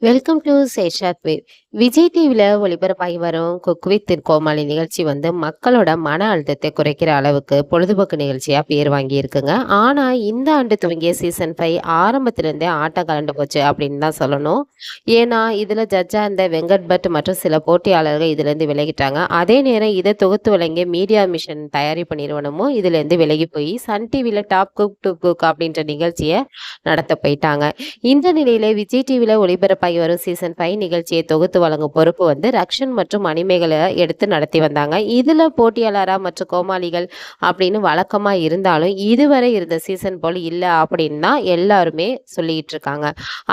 Welcome to சேஷாத் வேவ். விஜய் டிவில ஒளிபரப்பாகி வரும் குக் வித் கோமாளி நிகழ்ச்சி வந்து மக்களோட மன அழுத்தத்தை குறைக்கிற அளவுக்கு பொழுதுபோக்கு நிகழ்ச்சியா பேர் வாங்கி இருக்குங்க. ஆனா இந்த ஆண்டு துவங்கிய சீசன் 5 ஆரம்பத்திலிருந்தே ஆட்டம் கலண்டு போச்சு அப்படின்னு தான் சொல்லணும். ஏன்னா இதுல ஜட்ஜா இருந்த வெங்கட் பட் மற்றும் சில போட்டியாளர்கள் இதுல இருந்து விலகிட்டாங்க. அதே நேரம் இதை தொகுத்து வழங்கிய மீடியா மிஷன் தயாரிப்பு நிறுவனமும் இதுல இருந்து விலகி போய் சன் டிவில டாப் குக் டு குக் அப்படின்ற நிகழ்ச்சியை நடத்த போயிட்டாங்க. இந்த நிலையில விஜய் டிவில ஒளிபரப்பாகி வரும் சீசன் 5 நிகழ்ச்சியை தொகுத்து வழங்கும் பொறுப்பு வந்து ரக்ஷன் மற்றும் மணிமேகலை எடுத்து நடத்தி வந்தாங்க. இதுல போட்டியாளரா மற்றும் கோமாளிகள் அப்படின்னு வழக்கமா இருந்தாலும் இதுவரை இருந்த சீசன் போல் இல்ல அப்படின்னு தான் எல்லாருமே சொல்லிட்டு இருக்காங்க.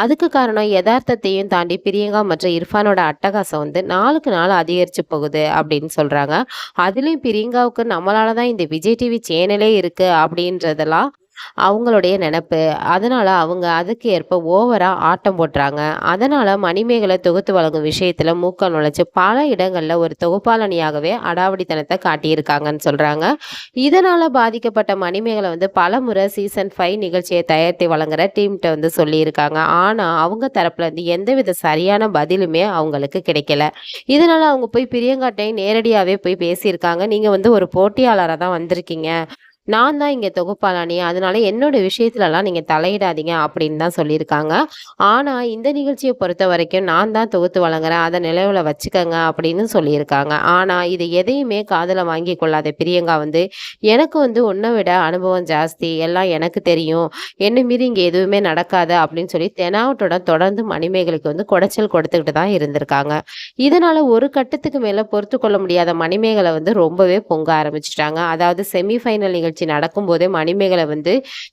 அதுக்கு காரணம் யதார்த்தத்தையும் தாண்டி பிரியங்கா மற்றும் இர்ஃபானோட அட்டகாசம் வந்து நாளுக்கு நாள் அதிகரிச்சு போகுது அப்படின்னு சொல்றாங்க. அதுலயும் பிரியங்காவுக்கு நம்மளால தான் இந்த விஜய் டிவி சேனலே இருக்கு அப்படின்றதெல்லாம் அவங்களுடைய நெனப்பு. அதனால அவங்க அதுக்கு ஏற்ப ஓவரா ஆட்டம் போட்டுறாங்க. அதனால மணிமேகலை தொகுத்து வழங்கும் விஷயத்துல மூக்க நுழைச்சு பல இடங்கள்ல ஒரு தொகுப்பாளனியாகவே அடாவடித்தனத்தை காட்டியிருக்காங்கன்னு சொல்றாங்க. இதனால பாதிக்கப்பட்ட மணிமேகலை வந்து பலமுறை சீசன் 5 நிகழ்ச்சியை தயாரித்து வழங்குற டீம்கிட்ட வந்து சொல்லியிருக்காங்க. ஆனா அவங்க தரப்புல இருந்து எந்தவித சரியான பதிலுமே அவங்களுக்கு கிடைக்கல. இதனால அவங்க போய் பிரியங்காட்டை நேரடியாவே போய் பேசியிருக்காங்க. நீங்க வந்து ஒரு போட்டியாளரா தான் வந்திருக்கீங்க. நான் தான் இங்க தொகுப்பாளானி. அதனால என்னோட விஷயத்துலலாம் நீங்க தலையிடாதீங்க அப்படின்னு தான் சொல்லியிருக்காங்க. ஆனா, இந்த நிகழ்ச்சிய பொறுத்தவரைக்கும் நான் தான் தொகுத்து வழங்குறேன். அத நினைவுல வச்சுக்கங்க அப்படின்னு சொல்லியிருக்காங்க. ஆனா, இது எதையுமே காதுல வாங்கிக் கொள்ளாத பிரியங்கா வந்து, எனக்கு வந்து உன்ன விட அனுபவம் ஜாஸ்தி. எல்லாம் எனக்கு தெரியும். என்ன மீறி இங்க எதுவுமே நடக்காது அப்படின்னு சொல்லி தெனாவட்டுடன் தொடர்ந்து மணிமேகலைக்கு வந்து குடைச்சல் கொடுத்துக்கிட்டு தான் இருந்திருக்காங்க. இதனால ஒரு கட்டத்துக்கு மேல பொறுத்துக்கொள்ள முடியாத மணிமேகலை வந்து ரொம்பவே பொங்க ஆரம்பிச்சுட்டாங்க. அதாவது செமி ஃபைனல் நிகழ்ச்சி நடக்கும்போதே மணிமேகலை வந்து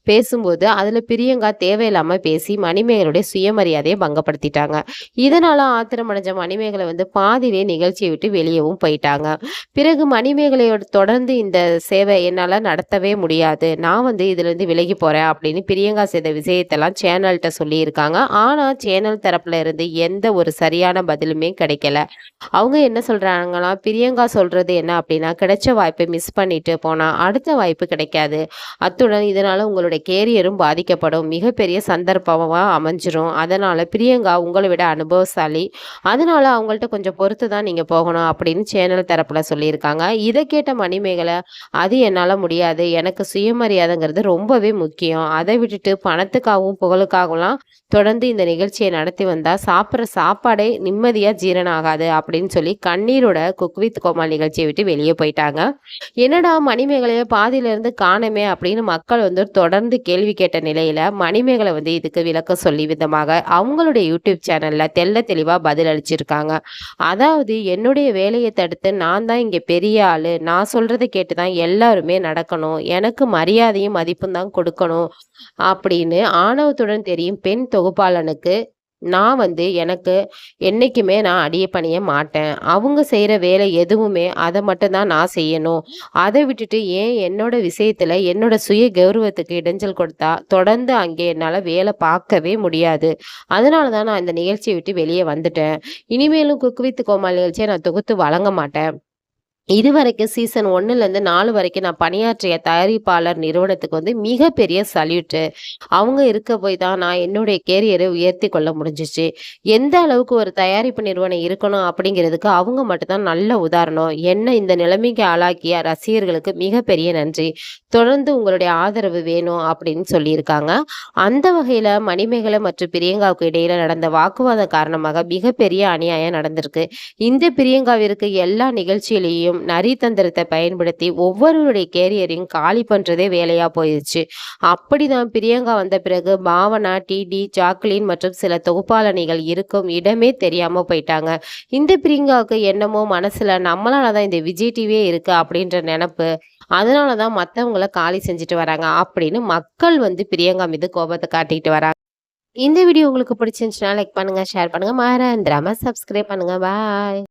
பேசும்போது அதுல பிரியங்கா தேவையில்லாம பேசி மணிமேகலுடைய சுயமரியாதையை பங்கப்படுத்திட்டாங்க. இதனால ஆத்திரமடைஞ்ச மணிமேகலை வந்து பாதியிலே நிகழ்ச்சியை விட்டு வெளியவும் போயிட்டாங்க. பிறகு மணிமேகலையோட தொடர்ந்து இந்த சேவை என்னால நடத்தவே முடியாது, நான் வந்து இதுல இருந்து விலகி போறேன் அப்படின்னு பிரியங்கா செய்த விஷயத்தெல்லாம் சேனல்கிட்ட சொல்லியிருக்காங்க. ஆனா சேனல் தரப்புல இருந்து எந்த ஒரு சரியான பதிலுமே கிடைக்கல. அவங்க என்ன சொல்றாங்கன்னா, பிரியங்கா சொல்றது என்ன அப்படின்னா, கிடைச்ச வாய்ப்பை மிஸ் பண்ணிட்டு போனா அடுத்த வாய்ப்பு கிடைக்காது. அத்துடன் இதனால உங்களுடைய கேரியரும் பாதிக்கப்படும். மிகப்பெரிய சந்தர்ப்பமா அமைஞ்சிரும். அதனால பிரியங்கா உங்கள விட அனுபவசாலி. அதனால அவங்கள்ட்ட கொஞ்சம் பொறுத்து தான் நீங்க போகணும் அப்படின்னு சேனல் தரப்புல சொல்லியிருக்காங்க. இத கேட்ட மணிமேகலை, அது என்னால முடியாது. எனக்கு சுயமரியாதைங்கிறது ரொம்பவே முக்கியம். அதை விட்டுட்டு பணத்துக்காகவும் புகழுக்காகலாம் தொடர்ந்து இந்த நிகழ்ச்சியை நடத்தி வந்தா சாப்பிட்ற சாப்பாடே நிம்மதியா ஜீரணம் ஆகாது அப்படின்னு சொல்லி கண்ணீரோட குக் வித் கோமாளி நிகழ்ச்சியை விட்டு வெளியே போயிட்டாங்க. என்னடா மணிமேகலைய பாதியில இருந்து காணோமே அப்படின்னு மக்கள் வந்து தொடர்ந்து கேள்வி கேட்ட நிலையில மணிமேகலை வந்து இதுக்கு விளக்கம் சொல்லி விதமாக அவங்களுடைய யூடியூப் சேனல்ல தெள்ள தெளிவா பதில் அளிச்சிருக்காங்க. அதாவது என்னுடைய வேலையை தடுத்து நான் தான் இங்க பெரிய ஆளு, நான் சொல்றதை கேட்டு தான் எல்லாருமே நடக்கணும், எனக்கு மரியாதையும் மதிப்பும் தான் கொடுக்கணும் அப்படின்னு ஆணவத்துடன் தெரியும் பெண் தொகுப்பாளனுக்கு நான் வந்து எனக்கு என்னைக்குமே நான் அடிய பணிய மாட்டேன். அவங்க செய்யற வேலை எதுவுமே அதை மட்டும் தான் நான் செய்யணும். அதை விட்டுட்டு ஏன் என்னோட விஷயத்துல என்னோட சுய கௌரவத்துக்கு இடைஞ்சல் கொடுத்தா தொடர்ந்து அங்கே என்னால வேலை பார்க்கவே முடியாது. அதனால தான் நான் இந்த நிகழ்ச்சியை விட்டு வெளியே வந்துட்டேன். இனிமேலும் குக் வித் கோமாளி நிகழ்ச்சியை நான் தொகுத்து வழங்க மாட்டேன். இதுவரைக்கும் சீசன் 1லேருந்து 4 வரைக்கும் நான் பணியாற்றிய தயாரிப்பாளர் நிறுவனத்துக்கு வந்து மிகப்பெரிய சல்யூட்டு. அவங்க இருக்க போய் தான் நான் என்னுடைய கேரியரை உயர்த்தி கொள்ள முடிஞ்சுச்சு. எந்த அளவுக்கு ஒரு தயாரிப்பு நிறுவனம் இருக்கணும் அப்படிங்கிறதுக்கு அவங்க மட்டும் தான் நல்ல உதாரணம். என்ன இந்த நிலைமைக்கு ஆளாக்கிய ரசிகர்களுக்கு மிகப்பெரிய நன்றி. தொடர்ந்து உங்களுடைய ஆதரவு வேணும் அப்படின்னு சொல்லியிருக்காங்க. அந்த வகையில மணிமேகலை மற்றும் பிரியங்காவுக்கு இடையில நடந்த வாக்குவாதம் காரணமாக மிகப்பெரிய அநியாயம் நடந்திருக்கு. இந்த பிரியங்காவிற்கு எல்லா நிகழ்ச்சியிலையும் நரித்தந்திரத்தை பயன்படுத்தி ஒவ்வொருவருடைய கேரியரையும் காலி பண்றதே வேலையா போயிடுச்சு. அப்படிதான் பிரியங்கா வந்த பிறகு பாவனா, டிடி, ஜாக்லின் மற்றும் சில தொகுப்பாளனிகள் இருக்கும் இடமே தெரியாம போயிட்டாங்க. இந்த பிரியங்காவுக்கு என்னமோ மனசுல நம்மளாலதான் இந்த விஜய் டிவியே இருக்கு அப்படின்ற நினைப்பு. அதனாலதான் மத்தவங்கள காலி செஞ்சுட்டு வராங்க அப்படின்னு மக்கள் வந்து பிரியங்கா மீது கோபத்தை காட்டிட்டு வராங்க. இந்த வீடியோ உங்களுக்கு பிடிச்சிருந்துச்சுன்னா லைக் பண்ணுங்க, ஷேர் பண்ணுங்க, மறந்துடாம சப்ஸ்கிரைப் பண்ணுங்க. பாய்.